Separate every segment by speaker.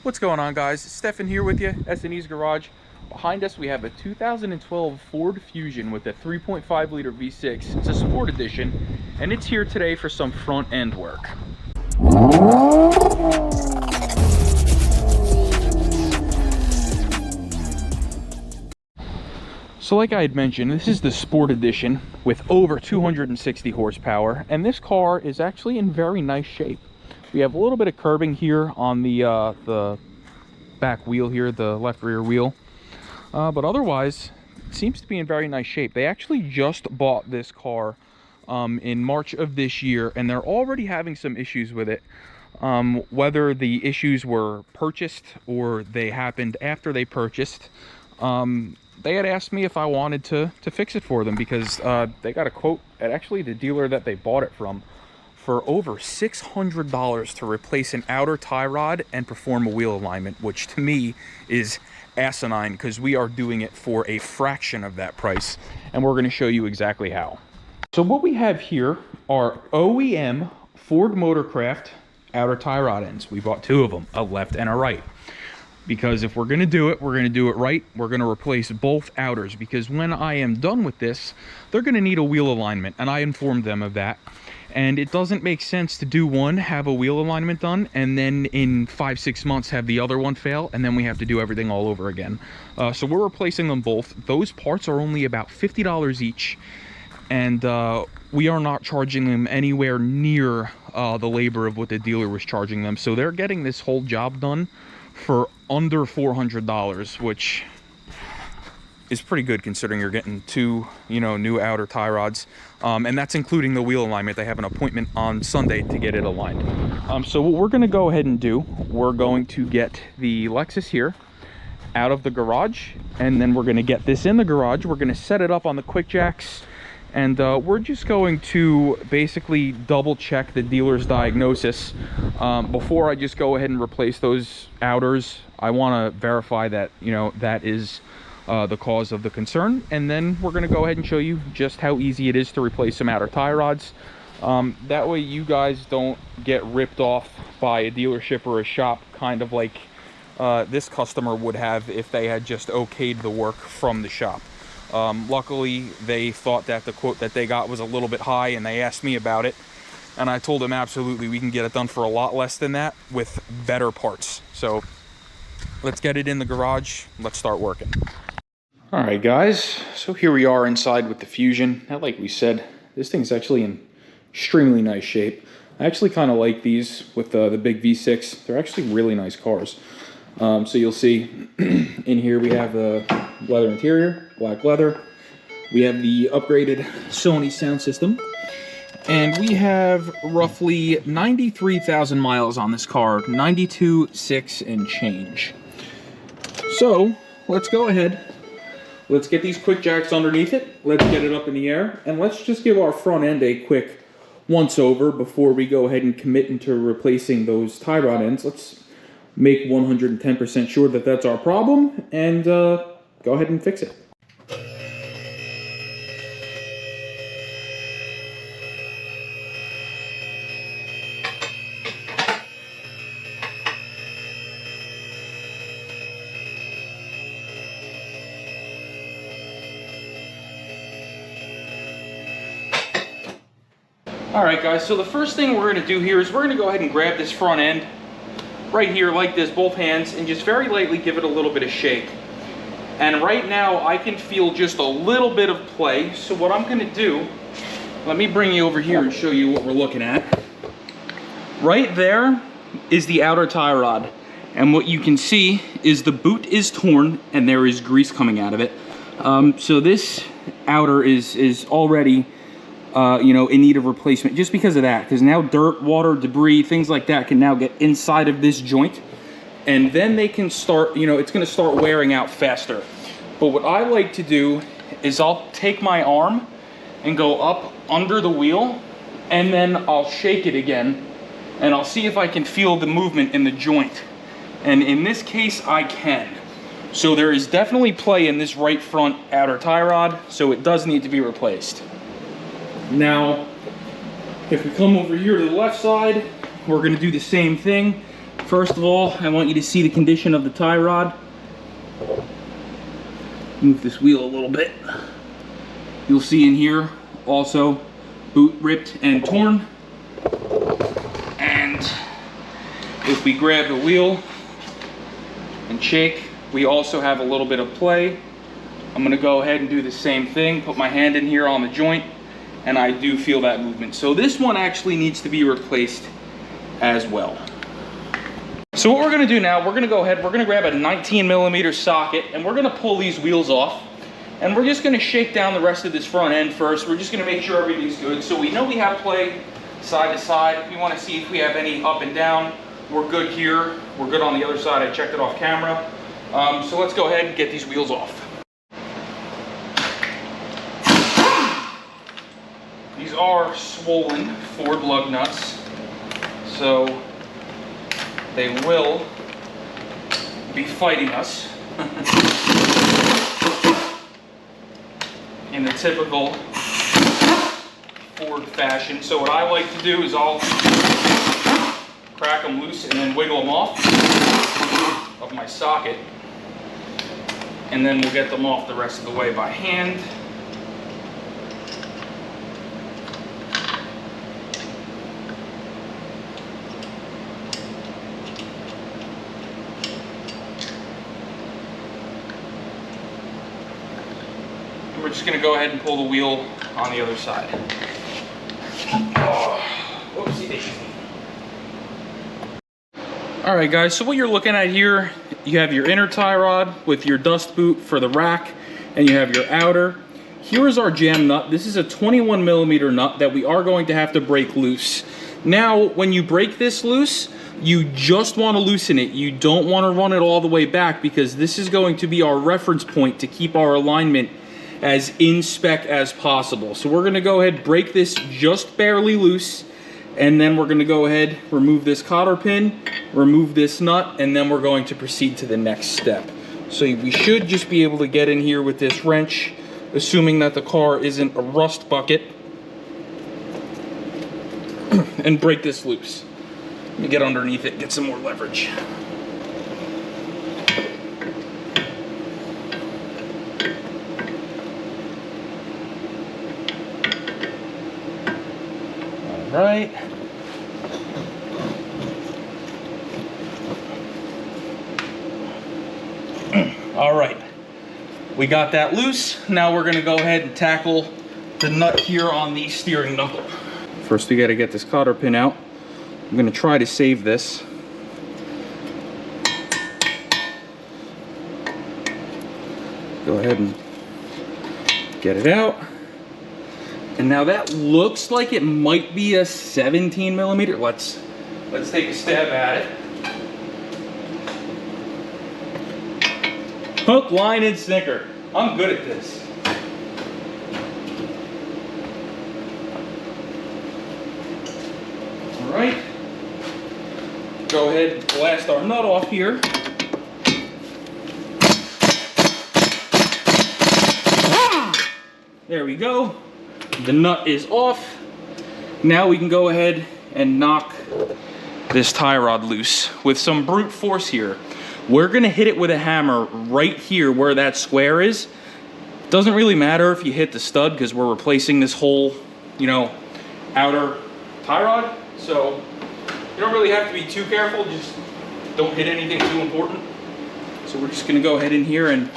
Speaker 1: What's going on, guys? Stefan here with you, S&E's Garage. Behind us we have a 2012 Ford Fusion with a 3.5 liter V6. It's a sport edition, and it's here today for some front end work. So like I had mentioned, this is the sport edition with over 260 horsepower, and this car is actually in very nice shape. We have a little bit of curbing here on the back wheel here, the left rear wheel, but otherwise it seems to be in very nice shape. They actually just bought this car in March of this year, and they're already having some issues with it. Whether the issues were purchased or they happened after they purchased, they had asked me if I wanted to fix it for them, because they got a quote at actually the dealer that they bought it from for over $600 to replace an outer tie rod and perform a wheel alignment, which to me is asinine, because we are doing it for a fraction of that price, and we're going to show you exactly how. So what we have here are OEM Ford Motorcraft outer tie rod ends. We bought two of them, a left and a right, because if we're going to do it, we're going to do it right. We're going to replace both outers, because when I am done with this, they're going to need a wheel alignment, and I informed them of that. And it doesn't make sense to do one, have a wheel alignment done, and then in 5-6 months have the other one fail, and then we have to do everything all over again. So we're replacing them both. Those parts are only about $50 each, and we are not charging them anywhere near the labor of what the dealer was charging them. So they're getting this whole job done for under $400, which is pretty good considering you're getting two, new outer tie rods, and that's including the wheel alignment. They have an appointment on Sunday to get it aligned. So what we're going to go ahead and do, we're going to get the Lexus here out of the garage, and then we're going to get this in the garage. We're going to set it up on the quick jacks, and we're just going to basically double check the dealer's diagnosis before I just go ahead and replace those outers. I want to verify that that is the cause of the concern, and then we're going to go ahead and show you just how easy it is to replace some outer tie rods. That way you guys don't get ripped off by a dealership or a shop, kind of like this customer would have if they had just okayed the work from the shop. Luckily they thought that the quote that they got was a little bit high, and they asked me about it, and I told them absolutely we can get it done for a lot less than that with better parts. So let's get it in the garage. Let's start working. All right, guys, so here we are inside with the Fusion. Now, like we said, this thing's actually in extremely nice shape. I actually kind of like these with the big V6. They're actually really nice cars. So you'll see in here we have the leather interior, black leather. We have the upgraded Sony sound system. And we have roughly 93,000 miles on this car, 92.6 and change. So let's go ahead. Let's get these quick jacks underneath it. Let's get it up in the air. And let's just give our front end a quick once over before we go ahead and commit into replacing those tie rod ends. Let's make 110% sure that that's our problem, and go ahead and fix it. Alright, guys, so the first thing we're going to do here is we're going to go ahead and grab this front end right here like this, both hands, and just very lightly give it a little bit of shake. And right now I can feel just a little bit of play, so what I'm going to do, let me bring you over here and show you what we're looking at. Right there is the outer tie rod, and what you can see is the boot is torn and there is grease coming out of it. So this outer is already in need of replacement, just because of that, because now dirt, water, debris, things like that can now get inside of this joint, and then they can start, it's going to start wearing out faster. But what I like to do is I'll take my arm and go up under the wheel, and then I'll shake it again, and I'll see if I can feel the movement in the joint. And in this case, I can. So there is definitely play in this right front outer tie rod, so it does need to be replaced. Now, if we come over here to the left side, we're going to do the same thing. First of all, I want you to see the condition of the tie rod. Move this wheel a little bit. You'll see in here also boot ripped and torn. And if we grab the wheel and shake, we also have a little bit of play. I'm gonna go ahead and do the same thing, put my hand in here on the joint, and I do feel that movement. So this one actually needs to be replaced as well. So what we're gonna do now, we're gonna go ahead, we're gonna grab a 19mm socket, and we're gonna pull these wheels off. And we're just gonna shake down the rest of this front end first. We're just gonna make sure everything's good. So we know we have play side to side. If we wanna see if we have any up and down, we're good here. We're good on the other side. I checked it off camera. So let's go ahead and get these wheels off. These are swollen Ford lug nuts. So they will be fighting us in the typical Ford fashion. So what I like to do is I'll crack them loose and then wiggle them off of my socket, and then we'll get them off the rest of the way by hand. We're just going to go ahead and pull the wheel on the other side. Oh, whoopsie daisy. All right, guys, so what you're looking at here, you have your inner tie rod with your dust boot for the rack, and you have your outer. Here is our jam nut. This is a 21mm nut that we are going to have to break loose. Now, when you break this loose, you just want to loosen it. You don't want to run it all the way back, because this is going to be our reference point to keep our alignment as in spec as possible. So we're going to go ahead, break this just barely loose, and then we're going to go ahead, remove this cotter pin, remove this nut, and then we're going to proceed to the next step. So we should just be able to get in here with this wrench, assuming that the car isn't a rust bucket, and break this loose. Let me get underneath it, get some more leverage. Right. All right, we got that loose. Now we're gonna go ahead and tackle the nut here on the steering knuckle. First, we gotta get this cotter pin out. I'm gonna try to save this. Go ahead and get it out. And now that looks like it might be a 17mm. Let's take a stab at it. Hook, line, and sinker. I'm good at this. All right. Go ahead and blast our nut off here. There we go. The nut is off. Now we can go ahead and knock this tie rod loose with some brute force here. We're gonna hit it with a hammer right here where that square is. Doesn't really matter if you hit the stud, because we're replacing this whole, outer tie rod. So you don't really have to be too careful, just don't hit anything too important. So we're just gonna go ahead in here and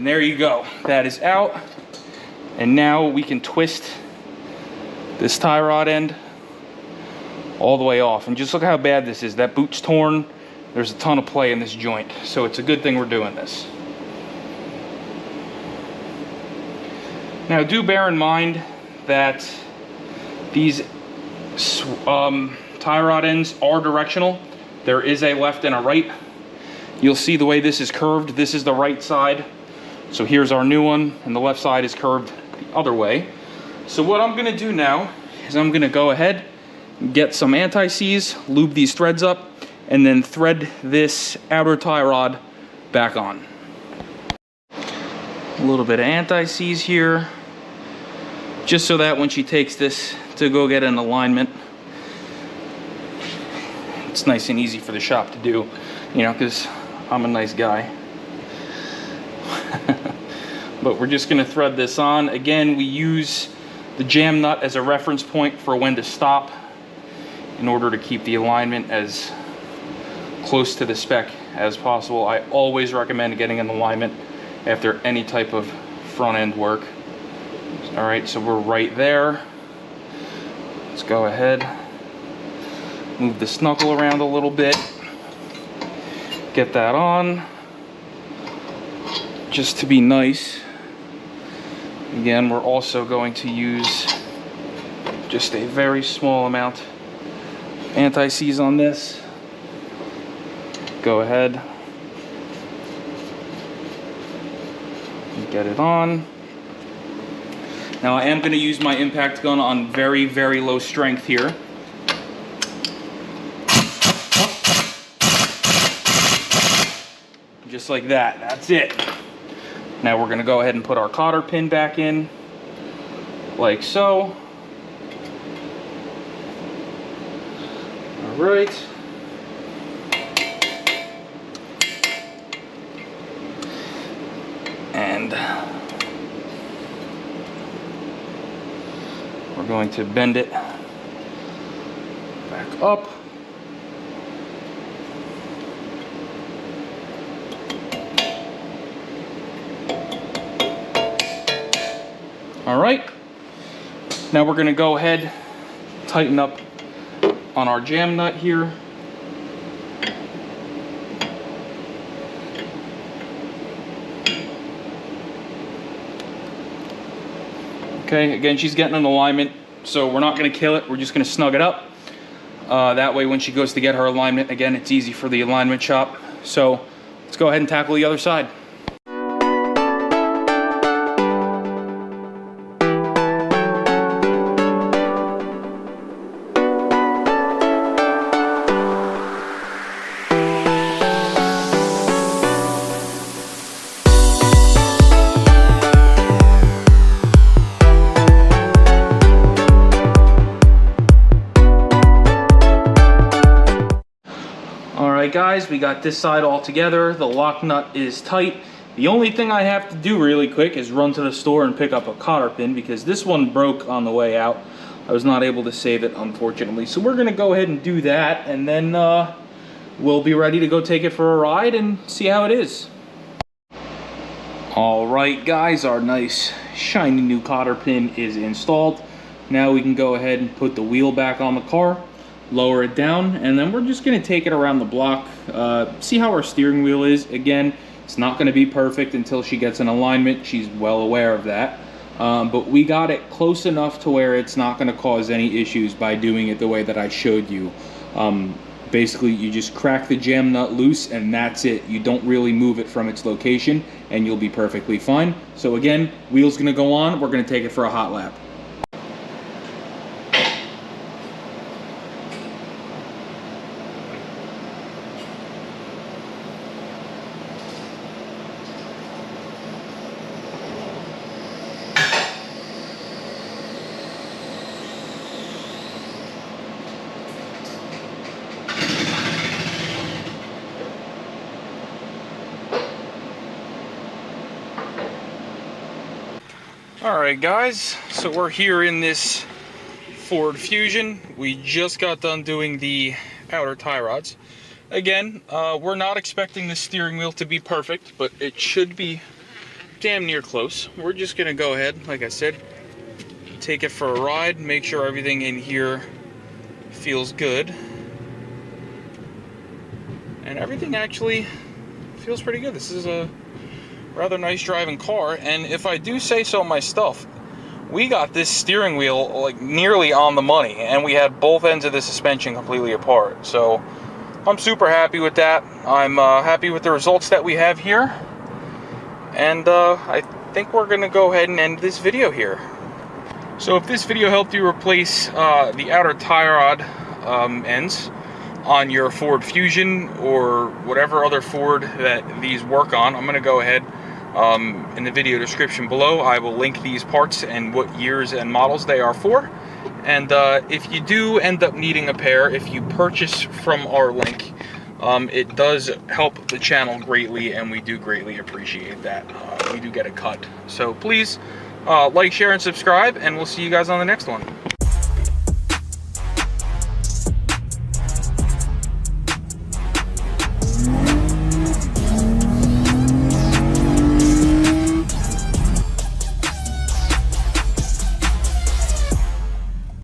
Speaker 1: there you go. That is out. And now we can twist this tie rod end all the way off. And just look how bad this is. That boot's torn. There's a ton of play in this joint. So it's a good thing we're doing this. Now do bear in mind that these tie rod ends are directional. There is a left and a right. You'll see the way this is curved. This is the right side. So here's our new one, and the left side is curved the other way. So what I'm gonna do now is I'm gonna go ahead, get some anti-seize, lube these threads up, and then thread this outer tie rod back on. A little bit of anti-seize here, just so that when she takes this to go get an alignment, it's nice and easy for the shop to do, you know, because I'm a nice guy. But we're just going to thread this on. Again, we use the jam nut as a reference point for when to stop in order to keep the alignment as close to the spec as possible. I always recommend getting an alignment after any type of front end work. All right, so we're right there. Let's go ahead, move the snuckle around a little bit, get that on, just to be nice. Again, we're also going to use just a very small amount of anti-seize on this. Go ahead and get it on. Now I am going to use my impact gun on very, very low strength here. Just like that. That's it. Now we're going to go ahead and put our cotter pin back in, like so. All right. And we're going to bend it back up. All right, now we're going to go ahead, tighten up on our jam nut here. Okay, again, she's getting an alignment, so we're not going to kill it. We're just going to snug it up. That way, when she goes to get her alignment, again, it's easy for the alignment shop. So let's go ahead and tackle the other side. Alright guys, we got this side all together. The lock nut is tight. The only thing I have to do really quick is run to the store and pick up a cotter pin because this one broke on the way out. I was not able to save it, unfortunately. So we're going to go ahead and do that, and then we'll be ready to go take it for a ride and see how it is. Alright guys, our nice shiny new cotter pin is installed. Now we can go ahead and put the wheel back on the car, lower it down, and then we're just going to take it around the block, see how our steering wheel is. Again, it's not going to be perfect until she gets an alignment. She's well aware of that, but we got it close enough to where it's not going to cause any issues by doing it the way that I showed you. Basically, you just crack the jam nut loose and that's it. You don't really move it from its location and you'll be perfectly fine. So again, wheel's going to go on. We're going to take it for a hot lap. Alright guys, so we're here in this Ford Fusion. We just got done doing the outer tie rods. Again, we're not expecting the steering wheel to be perfect, but it should be damn near close. We're just going to go ahead, like I said, take it for a ride, make sure everything in here feels good. And everything actually feels pretty good. This is a rather nice driving car, and if I do say so myself, we got this steering wheel like nearly on the money, and we had both ends of the suspension completely apart. So I'm super happy with that. I'm happy with the results that we have here, and I think we're gonna go ahead and end this video here. So if this video helped you replace the outer tie rod ends on your Ford Fusion or whatever other Ford that these work on, I'm gonna go ahead, In the video description below, I will link these parts and what years and models they are for. And if you do end up needing a pair, if you purchase from our link, it does help the channel greatly, and we do greatly appreciate that. We do get a cut. So please like, share, and subscribe, and we'll see you guys on the next one.